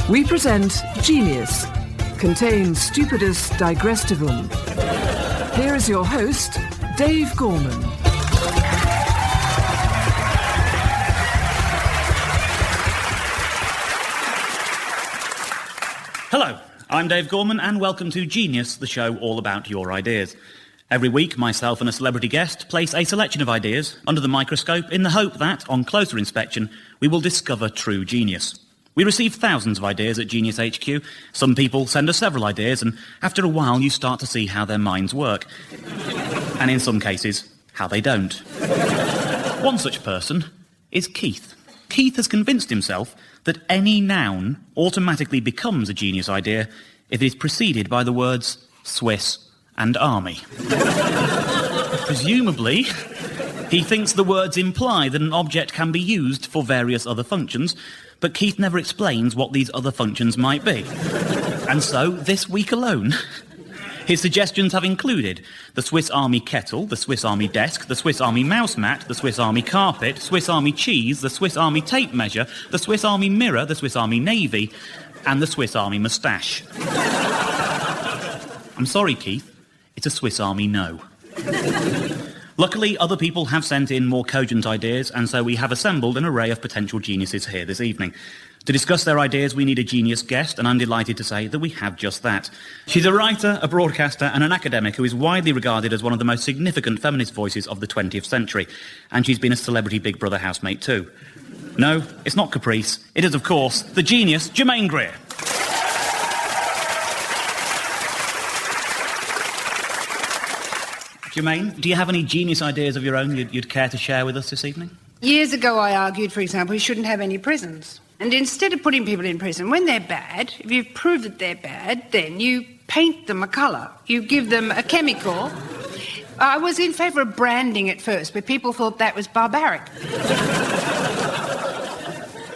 We present Genius, contains stupidus digrestivum. Here is your host, Dave Gorman. Hello, I'm Dave Gorman and welcome to Genius, the show all about your ideas. Every week, myself and a celebrity guest place a selection of ideas under the microscope in the hope that, on closer inspection, we will discover true genius. We receive thousands of ideas at Genius HQ. Some people send us several ideas, and after a while you start to see how their minds work. And in some cases, how they don't. One such person is Keith. Keith has convinced himself that any noun automatically becomes a genius idea if it is preceded by the words Swiss and army. Presumably, he thinks the words imply that an object can be used for various other functions, but Keith never explains what these other functions might be. And so, this week alone, his suggestions have included the Swiss Army kettle, the Swiss Army desk, the Swiss Army mouse mat, the Swiss Army carpet, Swiss Army cheese, the Swiss Army tape measure, the Swiss Army mirror, the Swiss Army navy, and the Swiss Army moustache. I'm sorry, Keith. It's a Swiss Army no. Luckily, other people have sent in more cogent ideas, and so we have assembled an array of potential geniuses here this evening. To discuss their ideas, we need a genius guest, and I'm delighted to say that we have just that. She's a writer, a broadcaster, and an academic who is widely regarded as one of the most significant feminist voices of the 20th century, and she's been a celebrity Big Brother housemate too. No, it's not caprice. It is, of course, the genius Germaine Greer. Germaine, do you have any genius ideas of your own you'd care to share with us this evening? Years ago I argued, for example, you shouldn't have any prisons. And instead of putting people in prison, when they're bad, if you've proved that they're bad, then you paint them a colour. You give them a chemical. I was in favour of branding at first, but people thought that was barbaric.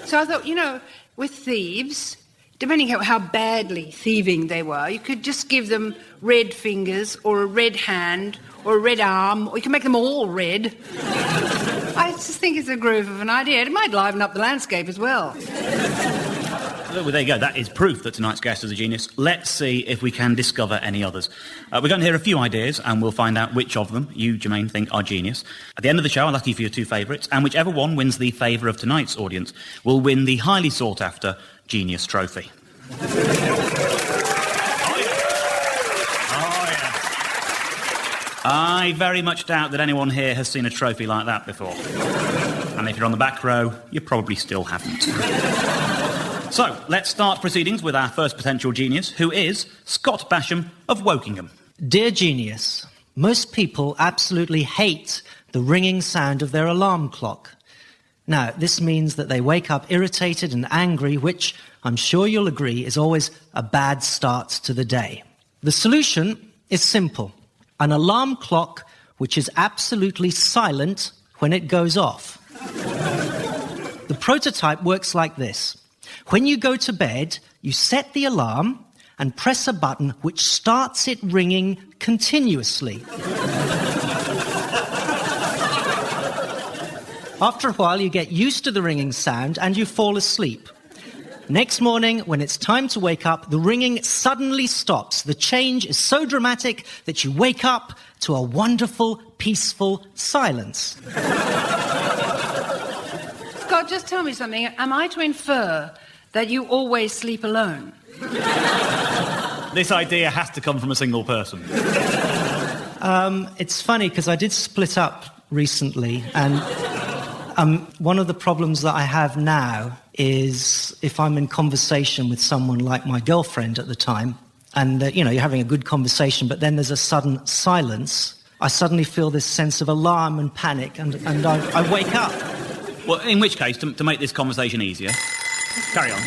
So I thought, with thieves, depending on how badly thieving they were, you could just give them red fingers or a red hand or a red arm, or you can make them all red. I just think it's a groove of an idea. It might liven up the landscape as well. Well, there you go. That is proof that tonight's guest is a genius. Let's see if we can discover any others. We're going to hear a few ideas, and we'll find out which of them you, Germaine, think are genius. At the end of the show, I'll ask you for your two favourites, and whichever one wins the favour of tonight's audience will win the highly sought-after Genius Trophy. I very much doubt that anyone here has seen a trophy like that before. And if you're on the back row, you probably still haven't. So, let's start proceedings with our first potential genius, who is Scott Basham of Wokingham. Dear Genius, most people absolutely hate the ringing sound of their alarm clock. Now, this means that they wake up irritated and angry, which, I'm sure you'll agree, is always a bad start to the day. The solution is simple. An alarm clock which is absolutely silent when it goes off. The prototype works like this. When you go to bed, you set the alarm and press a button which starts it ringing continuously. After a while, you get used to the ringing sound and you fall asleep. Next morning, when it's time to wake up, the ringing suddenly stops. The change is so dramatic that you wake up to a wonderful, peaceful silence. Scott, just tell me something. Am I to infer that you always sleep alone? This idea has to come from a single person. It's funny, because I did split up recently, and one of the problems that I have now is if I'm in conversation with someone like my girlfriend at the time, and you're having a good conversation, but then there's a sudden silence, I suddenly feel this sense of alarm and panic, and I wake up. Well, in which case, to make this conversation easier, carry on.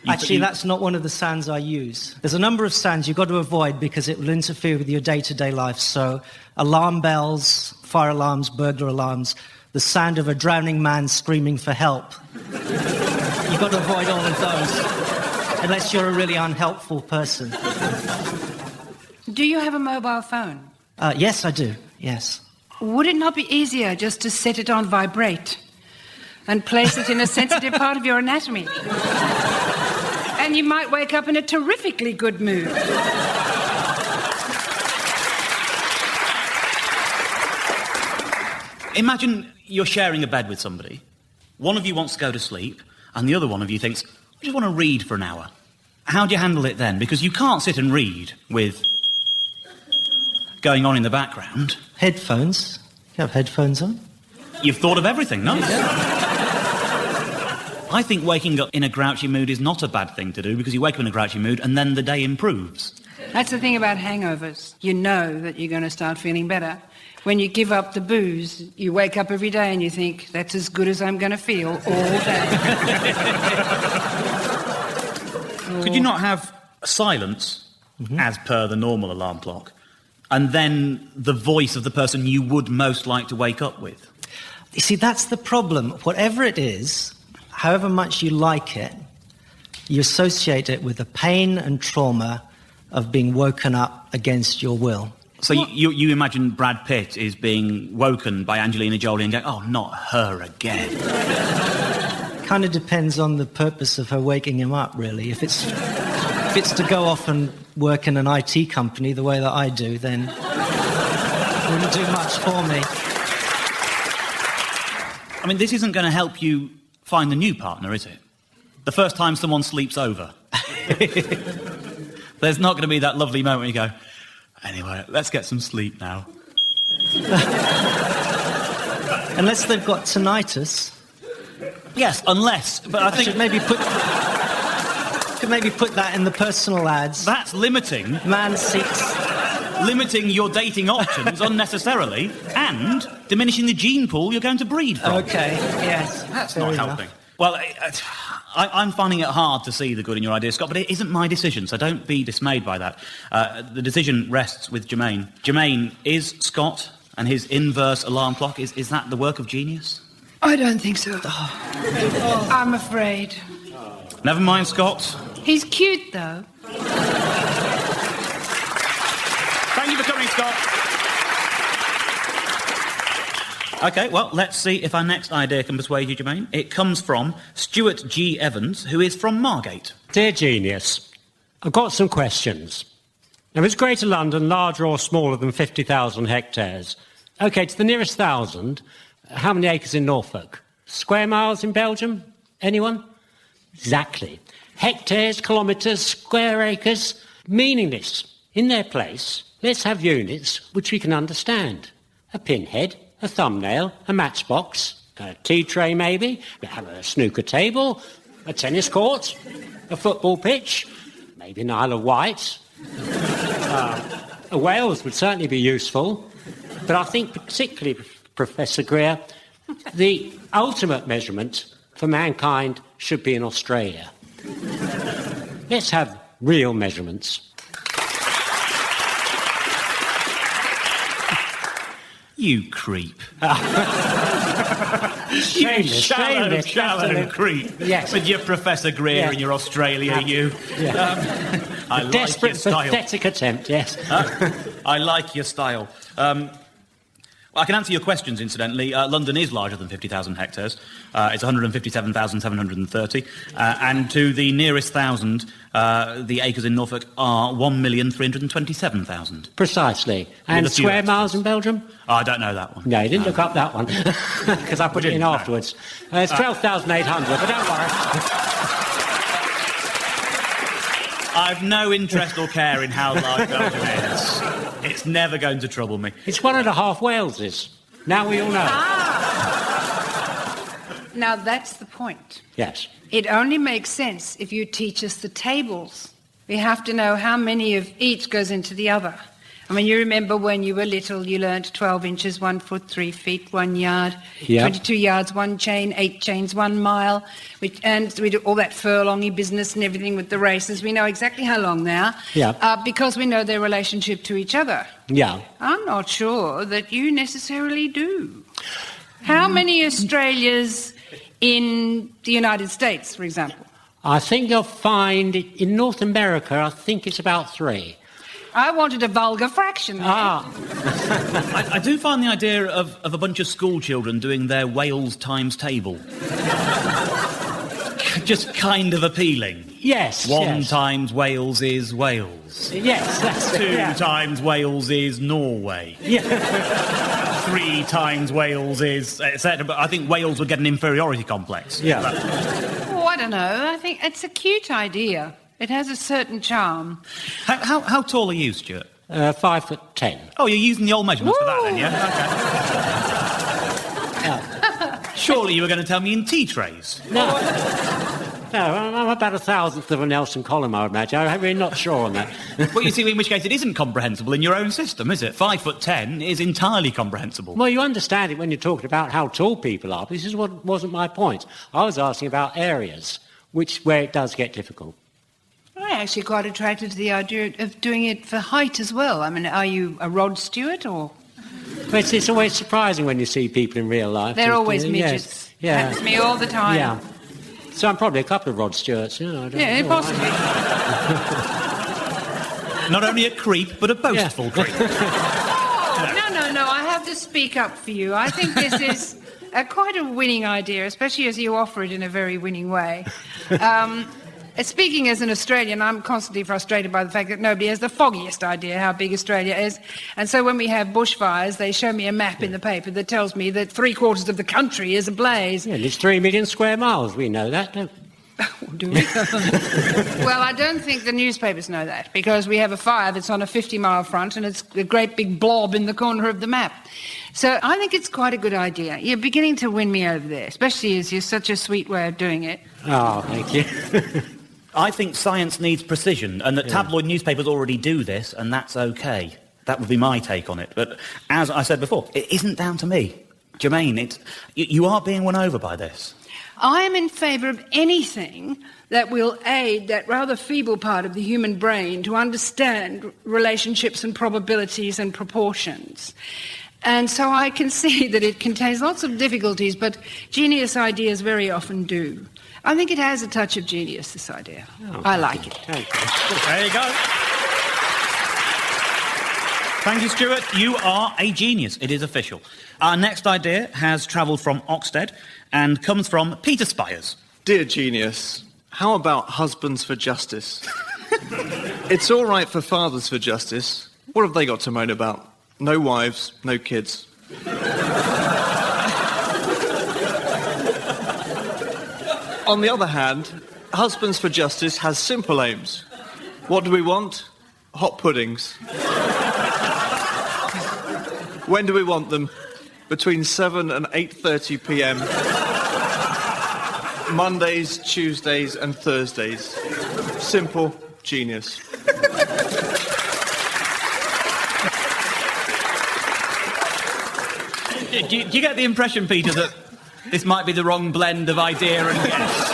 Actually, that's not one of the sounds I use. There's a number of sounds you've got to avoid because it will interfere with your day-to-day life. So alarm bells, fire alarms, burglar alarms, the sound of a drowning man screaming for help. You've got to avoid all of those, unless you're a really unhelpful person. Do you have a mobile phone? Yes, I do, yes. Would it not be easier just to set it on vibrate? and place it in a sensitive part of your anatomy. And you might wake up in a terrifically good mood. Imagine you're sharing a bed with somebody. One of you wants to go to sleep, and the other one of you thinks, I just want to read for an hour. How do you handle it then? Because you can't sit and read with going on in the background. Headphones. You have headphones on? You've thought of everything, no? I think waking up in a grouchy mood is not a bad thing to do, because you wake up in a grouchy mood and then the day improves. That's the thing about hangovers. You know that you're going to start feeling better. When you give up the booze, you wake up every day and you think, that's as good as I'm going to feel all day. Could you not have silence, as per the normal alarm clock, and then the voice of the person you would most like to wake up with? You see, that's the problem. Whatever it is, however much you like it, you associate it with the pain and trauma of being woken up against your will. So you imagine Brad Pitt is being woken by Angelina Jolie and going, oh, not her again. Kind of depends on the purpose of her waking him up, really. If it's to go off and work in an IT company the way that I do, then it wouldn't do much for me. I mean, this isn't going to help you find a new partner, is it? The first time someone sleeps over. There's not going to be that lovely moment where you go, anyway, let's get some sleep now. Unless they've got tinnitus. Yes, unless, but I think... Could maybe put that in the personal ads. That's limiting. Man seeks... Limiting your dating options unnecessarily and diminishing the gene pool you're going to breed from. OK, yes. That's not helping. Well, I'm finding it hard to see the good in your idea, Scott, but it isn't my decision, so don't be dismayed by that. The decision rests with Germaine. Germaine, is Scott and his inverse alarm clock, is that the work of genius? I don't think so. I'm afraid. Never mind, Scott. He's cute, though. Thank you for coming, Scott. OK, well, let's see if our next idea can persuade you, Germaine. It comes from Stuart G. Evans, who is from Margate. Dear Genius, I've got some questions. Now, is Greater London larger or smaller than 50,000 hectares? OK, to the nearest 1,000, how many acres in Norfolk? Square miles in Belgium? Anyone? Exactly. Hectares, kilometres, square acres? Meaningless. In their place, let's have units which we can understand. A pinhead, a thumbnail, a matchbox, a tea tray maybe, we have a snooker table, a tennis court, a football pitch, maybe an Isle of Wight. A Wales would certainly be useful, but I think particularly, Professor Greer, the ultimate measurement for mankind should be in Australia. Let's have real measurements. You creep. Shallow creep. Yes. With your Professor Greer and your Australia, you. Yeah. I like desperate, your style. pathetic attempt, yes. I like your style. Well, I can answer your questions, incidentally. London is larger than 50,000 hectares. It's 157,730. And to the nearest 1,000, the acres in Norfolk are 1,327,000. Precisely. And square miles in Belgium? Oh, I don't know that one. No, you didn't look up that one, because I put it in afterwards. It's 12,800, but don't worry. I've no interest or care in how large Belgium is. It's never going to trouble me. It's 1.5 Waleses. Now we all know. Now that's the point. Yes. It only makes sense if you teach us the tables. We have to know how many of each goes into the other. I mean, you remember when you were little, you learned 12 inches, 1 foot, 3 feet, 1 yard, 22 yards, 1 chain, 8 chains, 1 mile. And we do all that furlongy business and everything with the races. We know exactly how long they are because we know their relationship to each other. Yeah. I'm not sure that you necessarily do. How many Australias in the United States, for example? I think you'll find in North America, I think it's about 3. I wanted a vulgar fraction there. I do find the idea of a bunch of school children doing their Wales times table just kind of appealing. Yes. One times Wales is Wales. Yes, that's it. Two times Wales is Norway. Yeah. 3 times Wales is etc. But I think Wales would get an inferiority complex. Yeah. Oh, I don't know. I think it's a cute idea. It has a certain charm. How tall are you, Stuart? 5'10". Oh, you're using the old measurements for that then, yeah? Okay. Surely you were going to tell me in tea trays. No, I'm about 1,000th of a Nelson column, I would imagine. I'm really not sure on that. Well, you see, in which case it isn't comprehensible in your own system, is it? 5'10" is entirely comprehensible. Well, you understand it when you're talking about how tall people are. This is what wasn't my point. I was asking about areas where it does get difficult. I'm actually quite attracted to the idea of doing it for height as well. I mean, are you a Rod Stewart or...? But it's always surprising when you see people in real life. They're always Yes. midgets. Yeah. Happens to me all the time. Yeah. So I'm probably a couple of Rod Stewarts, you know. I don't know. Possibly. Not only a creep, but a boastful creep. No, I have to speak up for you. I think this is quite a winning idea, especially as you offer it in a very winning way. Speaking as an Australian, I'm constantly frustrated by the fact that nobody has the foggiest idea how big Australia is. And so when we have bushfires, they show me a map in the paper that tells me that 3/4 of the country is ablaze. Yeah, it's 3 million square miles. We know that, don't we? Do we? Well, I don't think the newspapers know that, because we have a fire that's on a 50-mile front and it's a great big blob in the corner of the map. So I think it's quite a good idea. You're beginning to win me over there, especially as you're such a sweet way of doing it. Oh, thank you. I think science needs precision, and that tabloid newspapers already do this, and that's okay. That would be my take on it. But as I said before, it isn't down to me. Germaine, you are being won over by this. I am in favour of anything that will aid that rather feeble part of the human brain to understand relationships and probabilities and proportions. And so I can see that it contains lots of difficulties, but genius ideas very often do. I think it has a touch of genius, this idea. Oh, I like it. Thank you. There you go. Thank you, Stuart. You are a genius. It is official. Our next idea has travelled from Oxted and comes from Peter Spires. Dear genius, how about husbands for justice? It's all right for fathers for justice. What have they got to moan about? No wives, no kids. On the other hand, husbands for justice has simple aims. What do we want? Hot puddings. When do we want them? Between 7 and 8:30 p.m. Mondays, Tuesdays and Thursdays. Simple genius. Do you get the impression, Peter, that this might be the wrong blend of idea and guest?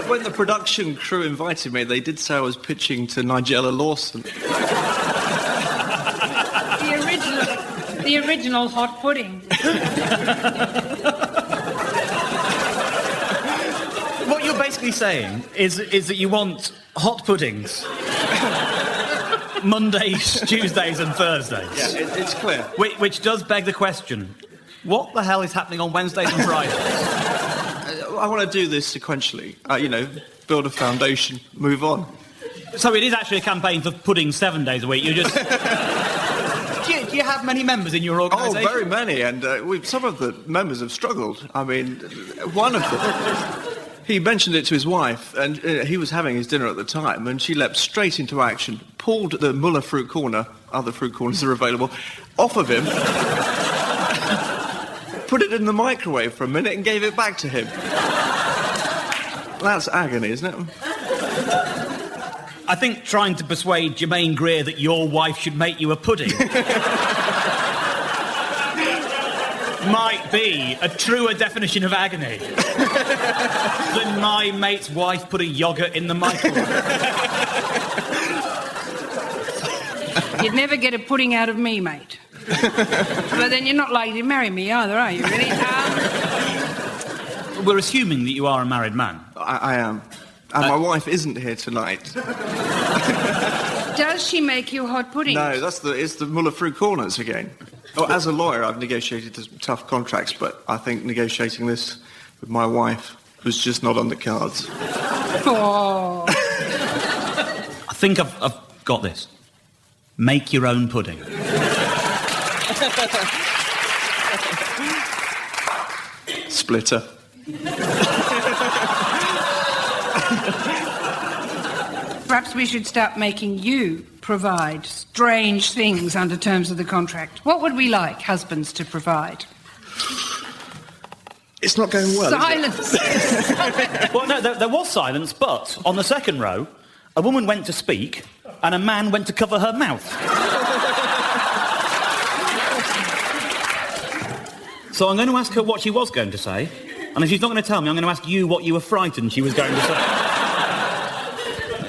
When the production crew invited me, they did say I was pitching to Nigella Lawson. The original hot pudding. What you're basically saying is that you want hot puddings Mondays, Tuesdays and Thursdays. Yeah, it's clear. Which does beg the question, what the hell is happening on Wednesdays and Fridays? I want to do this sequentially. Build a foundation, move on. So it is actually a campaign for pudding 7 days a week. You just... do you have many members in your organisation? Oh, very many, and some of the members have struggled. I mean, one of them... He mentioned it to his wife, and he was having his dinner at the time, and she leapt straight into action, pulled the Muller fruit corner, other fruit corners are available, off of him, put it in the microwave for a minute and gave it back to him. That's agony, isn't it? I think trying to persuade Germaine Greer that your wife should make you a pudding might be a truer definition of agony than my mate's wife put a yoghurt in the microwave. You'd never get a pudding out of me, mate. But then you're not likely to marry me either, are you, really? We're assuming that you are a married man. I am. And my wife isn't here tonight. Does she make you hot pudding? No, it's the Muller through corners again. Oh, as a lawyer, I've negotiated some tough contracts, but I think negotiating this with my wife was just not on the cards. Oh. I think I've got this. Make your own pudding. Splitter. Perhaps we should start making you provide strange things under terms of the contract. What would we like husbands to provide? It's not going well. Silence. Well, no, there was silence, but on the second row, a woman went to speak and a man went to cover her mouth. So I'm going to ask her what she was going to say, and if she's not going to tell me, I'm going to ask you what you were frightened she was going to say.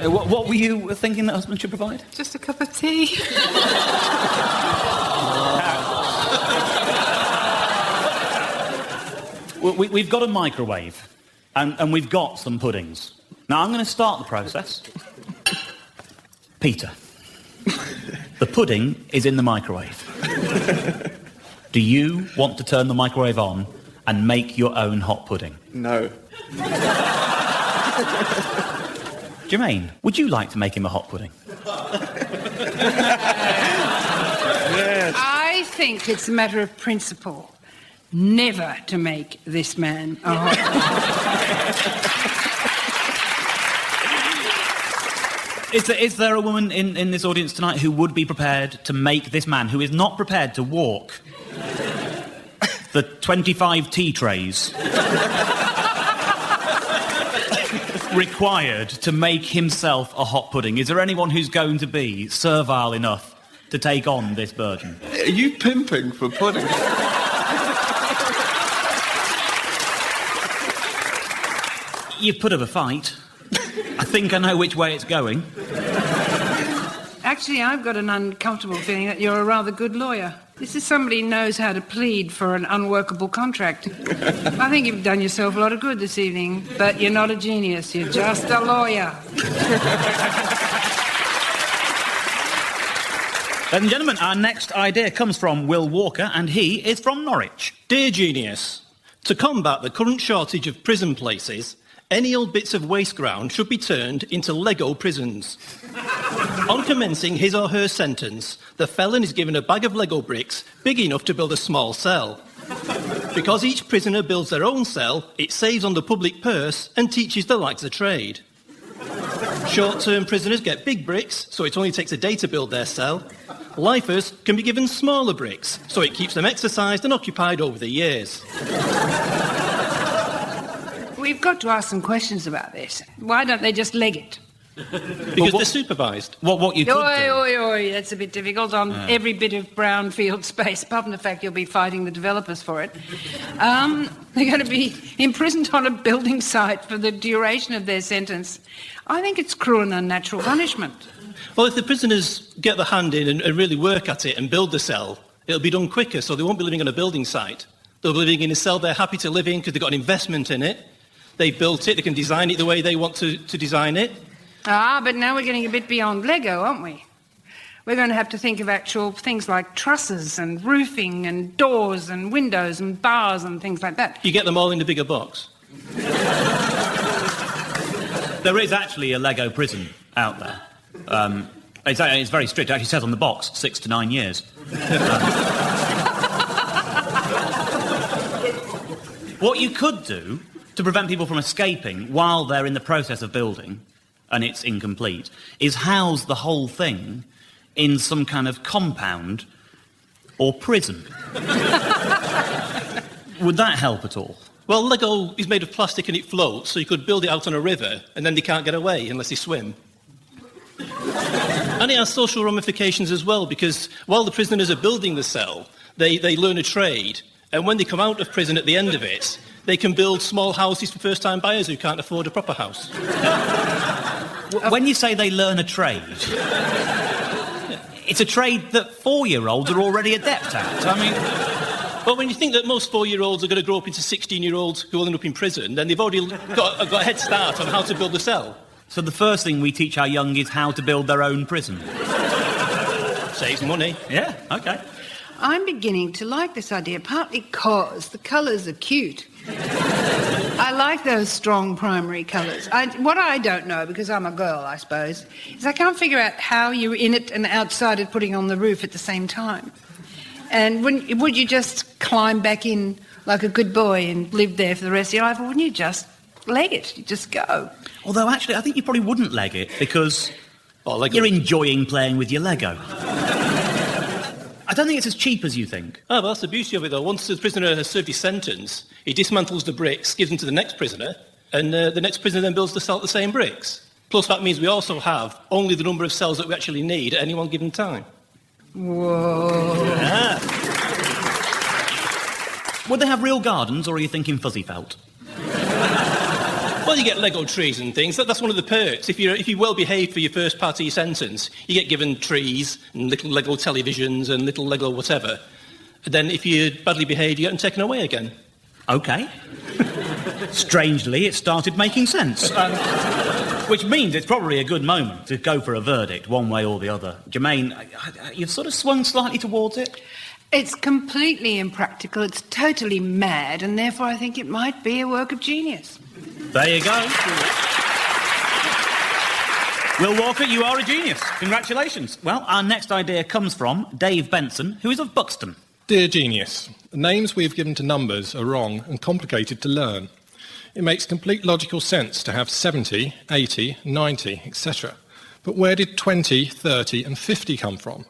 What were you thinking that husband should provide? Just a cup of tea. Well, we've got a microwave, and we've got some puddings. Now, I'm going to start the process. Peter, the pudding is in the microwave. Do you want to turn the microwave on and make your own hot pudding? No. Germaine, would you like to make him a hot pudding? Yes. I think it's a matter of principle never to make this man a hot pudding. Is there a woman in this audience tonight who would be prepared to make this man, who is not prepared to walk the 25 tea trays required to make himself a hot pudding? Is there anyone who's going to be servile enough to take on this burden? Are you pimping for pudding? You've put up a fight. I think I know which way it's going. Actually, I've got an uncomfortable feeling that you're a rather good lawyer. This is somebody who knows how to plead for an unworkable contract. I think you've done yourself a lot of good this evening, but you're not a genius. You're just a lawyer. Ladies and gentlemen, our next idea comes from Will Walker, and he is from Norwich. Dear Genius, to combat the current shortage of prison places, any old bits of waste ground should be turned into Lego prisons. On commencing his or her sentence, the felon is given a bag of Lego bricks big enough to build a small cell. Because each prisoner builds their own cell, it saves on the public purse and teaches the likes a trade. Short-term prisoners get big bricks, so it only takes a day to build their cell. Lifers can be given smaller bricks, so it keeps them exercised and occupied over the years. We've got to ask some questions about this. Why don't they just leg it? Because they're supervised. What you could do... Oi, that's a bit difficult on every bit of brownfield space, apart from the fact you'll be fighting the developers for it. They're going to be imprisoned on a building site for the duration of their sentence. I think it's cruel and unnatural punishment. Well, if the prisoners get their hand in and really work at it and build the cell, it'll be done quicker, so they won't be living on a building site. They'll be living in a cell they're happy to live in because they've got an investment in it. They built it, they can design it the way they want to design it. But now we're getting a bit beyond Lego, aren't we? We're going to have to think of actual things like trusses and roofing and doors and windows and bars and things like that. You get them all in the bigger box. There is actually a Lego prison out there. It's very strict. It actually says on the box, 6 to 9 years. What you could do to prevent people from escaping while they're in the process of building, and it's incomplete, is house the whole thing in some kind of compound or prison. Would that help at all? Well, Lego is made of plastic and it floats, so you could build it out on a river and then they can't get away unless they swim. And it has social ramifications as well, because while the prisoners are building the cell, they learn a trade, and when they come out of prison at the end of it, they can build small houses for first-time buyers who can't afford a proper house. When you say they learn a trade, it's a trade that 4-year-olds are already adept at. I mean... Well, when you think that most 4-year-olds are going to grow up into 16-year-olds who will end up in prison, then they've already got a head start on how to build a cell. So the first thing we teach our young is how to build their own prison. Saves money. Yeah, OK. I'm beginning to like this idea, partly because the colours are cute. I like those strong primary colours. What I don't know, because I'm a girl, I suppose, is I can't figure out how you're in it and outside it putting on the roof at the same time. And would you just climb back in like a good boy and live there for the rest of your life, or wouldn't you just leg it? You just go. Although, actually, I think you probably wouldn't leg it, because Lego. you're enjoying playing with your Lego. I don't think it's as cheap as you think. Oh, well, that's the beauty of it, though. Once the prisoner has served his sentence, he dismantles the bricks, gives them to the next prisoner, and the next prisoner then builds the cell at the same bricks. Plus, that means we also have only the number of cells that we actually need at any one given time. Whoa. Yeah. Would they have real gardens, or are you thinking fuzzy felt? Well, you get Lego trees and things. That's one of the perks. If you're well behaved for your first part of your sentence, you get given trees and little Lego televisions and little Lego whatever. And then if you're badly behaved, you get them taken away again. OK. Strangely, it started making sense. Which means it's probably a good moment to go for a verdict, one way or the other. Germaine, you've sort of swung slightly towards it. It's completely impractical, it's totally mad, and therefore I think it might be a work of genius. There you go. Will Walker, you are a genius. Congratulations. Well, our next idea comes from Dave Benson, who is of Buxton. Dear Genius, the names we have given to numbers are wrong and complicated to learn. It makes complete logical sense to have 70, 80, 90, etc. But where did 20, 30 and 50 come from?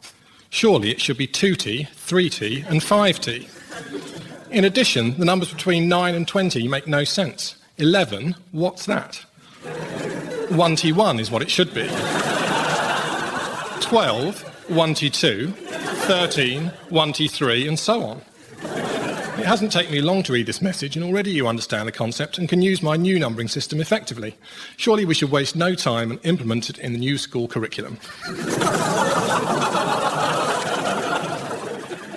Surely it should be 2t, 3t and 5t. In addition, the numbers between 9 and 20 make no sense. 11, what's that? 1t1 is what it should be. 12, 1t2, 13, 1t3 and so on. It hasn't taken me long to read this message, and already you understand the concept and can use my new numbering system effectively. Surely we should waste no time and implement it in the new school curriculum.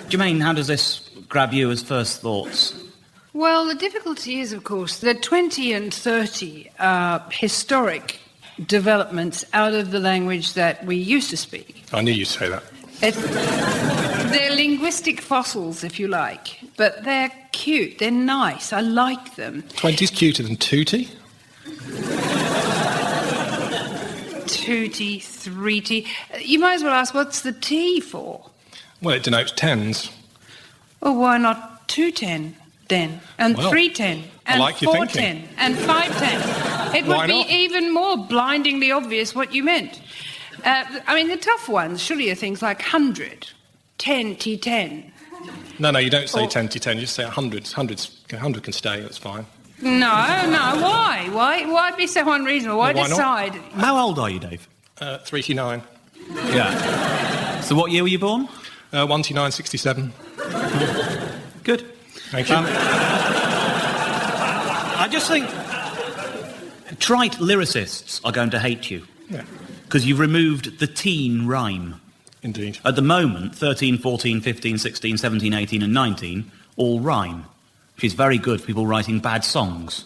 Germaine, how does this grab you as first thoughts? Well, the difficulty is, of course, that 20 and 30 are historic developments out of the language that we used to speak. I knew you'd say that. They're linguistic fossils, if you like, but they're cute, they're nice, I like them. 20's cuter than 2t? 2t, 3t. You might as well ask, what's the T for? Well, it denotes tens. Well, why not 210 then? And Well, 310? And like your 410? And 510? It Why would be not? even more blindingly obvious what you meant. I mean, the tough ones surely are things like 100, 10t10. No, you don't say Or- 10t10, you just say 100. 100 can stay, that's fine. No, why? Why be so unreasonable? Why Well, why not? decide? How old are you, Dave? 3t9. Yeah. So what year were you born? 1t9, 67. Good. Thank you. I just think trite lyricists are going to hate you. Yeah, Because you've removed the teen rhyme. indeed. At the moment, 13, 14, 15, 16, 17, 18 and 19 all rhyme, which is very good for people writing bad songs.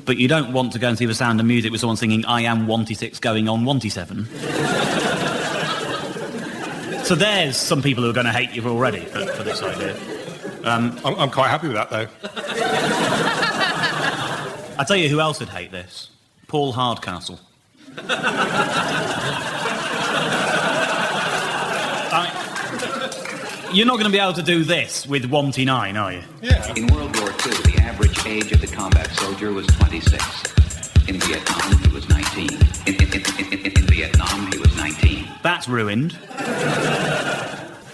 But you don't want to go and see The Sound of Music with someone singing I am 1t6 going on 1t7. So there's some people who are going to hate you already for this idea. I'm quite happy with that, though. I tell you who else would hate this. Paul Hardcastle. You're not going to be able to do this with 1t9, are you? Yeah. In World War II, the average age of the combat soldier was 26. In Vietnam, he was 19. In Vietnam, he was 19. That's ruined.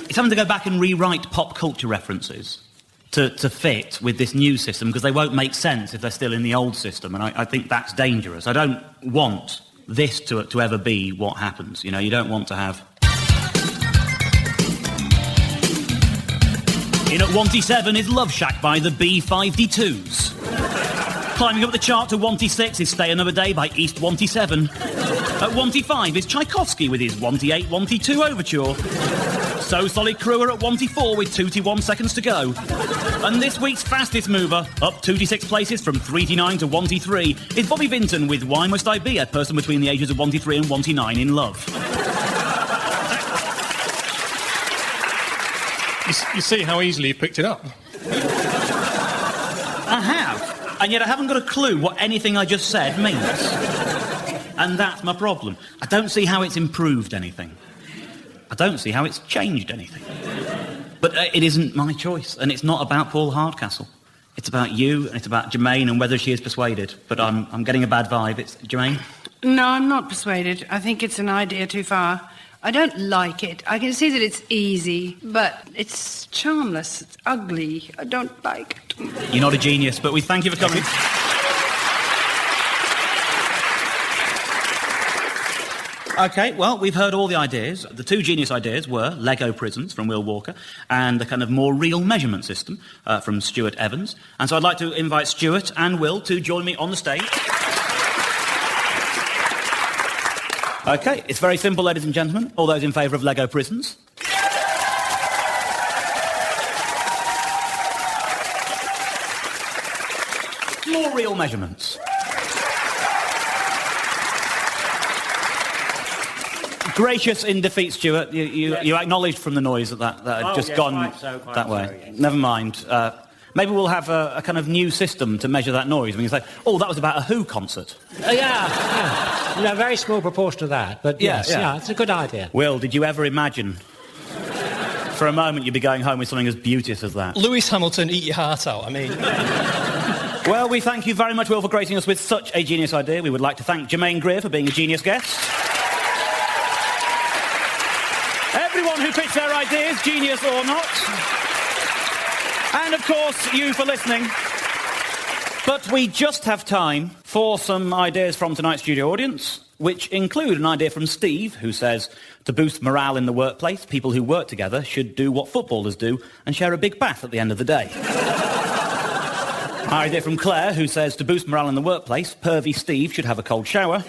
It's having to go back and rewrite pop culture references to fit with this new system, because they won't make sense if they're still in the old system, and I think that's dangerous. I don't want this to ever be what happens. You know, you don't want to have... In at 1t7 is Love Shack by the B52s. Climbing up the chart to 1t6 is Stay Another Day by East 1t7. At 1t5 is Tchaikovsky with his 1t8, 1t2 overture. So Solid Crew are at 1-4 with 2-1 seconds to go. And this week's fastest mover, up 2-6 places from 3-9 to 1-3, is Bobby Vinton with Why Must I Be a Person Between the Ages of 1-3 and 1-9 in Love? You see how easily you picked it up? I have, and yet I haven't got a clue what anything I just said means. And that's my problem. I don't see how it's improved anything. I don't see how it's changed anything. But it isn't my choice, and it's not about Paul Hardcastle. It's about you, and it's about Germaine and whether she is persuaded. But I'm getting a bad vibe. It's Germaine? No, I'm not persuaded. I think it's an idea too far. I don't like it. I can see that it's easy, but it's charmless. It's ugly. I don't like it. You're not a genius, but we thank you for coming. OK, well, we've heard all the ideas. The two genius ideas were Lego prisons from Will Walker and the kind of more real measurement system from Stuart Evans. And so I'd like to invite Stuart and Will to join me on the stage. OK, it's very simple, ladies and gentlemen. All those in favour of Lego prisons? More real measurements. Gracious in defeat, Stuart. You acknowledged from the noise that had just gone quite that way. so, yes. Never mind. Maybe we'll have a kind of new system to measure that noise. We can say, oh, that was about a Who concert. Yeah. You know, a very small proportion of that, but yes, it's a good idea. Will, did you ever imagine for a moment you'd be going home with something as beauteous as that? Lewis Hamilton, eat your heart out, I mean. Well, we thank you very much, Will, for gracing us with such a genius idea. We would like to thank Germaine Greer for being a genius guest. Everyone who pitched their ideas, genius or not. And, of course, you for listening. But we just have time for some ideas from tonight's studio audience, which include an idea from Steve, who says, to boost morale in the workplace, people who work together should do what footballers do and share a big bath at the end of the day. An idea from Claire, who says, to boost morale in the workplace, pervy Steve should have a cold shower.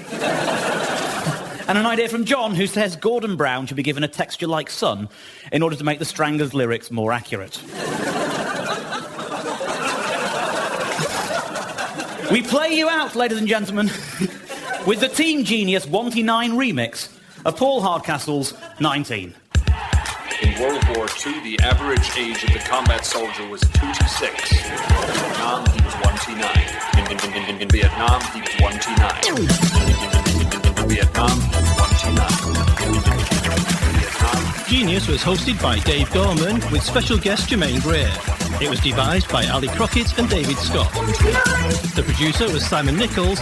And an idea from John, who says Gordon Brown should be given a texture like sun in order to make the Stranglers' lyrics more accurate. We play you out, ladies and gentlemen, with the Team Genius 1-9 remix of Paul Hardcastle's 19. In World War II, the average age of the combat soldier was 2 to 6. In Vietnam, he was 1-9. In Vietnam, he was 1-9. In Vietnam, he was 1-9. Genius was hosted by Dave Gorman with special guest Germaine Greer. It was devised by Ali Crockett and David Scott. The producer was Simon Nichols.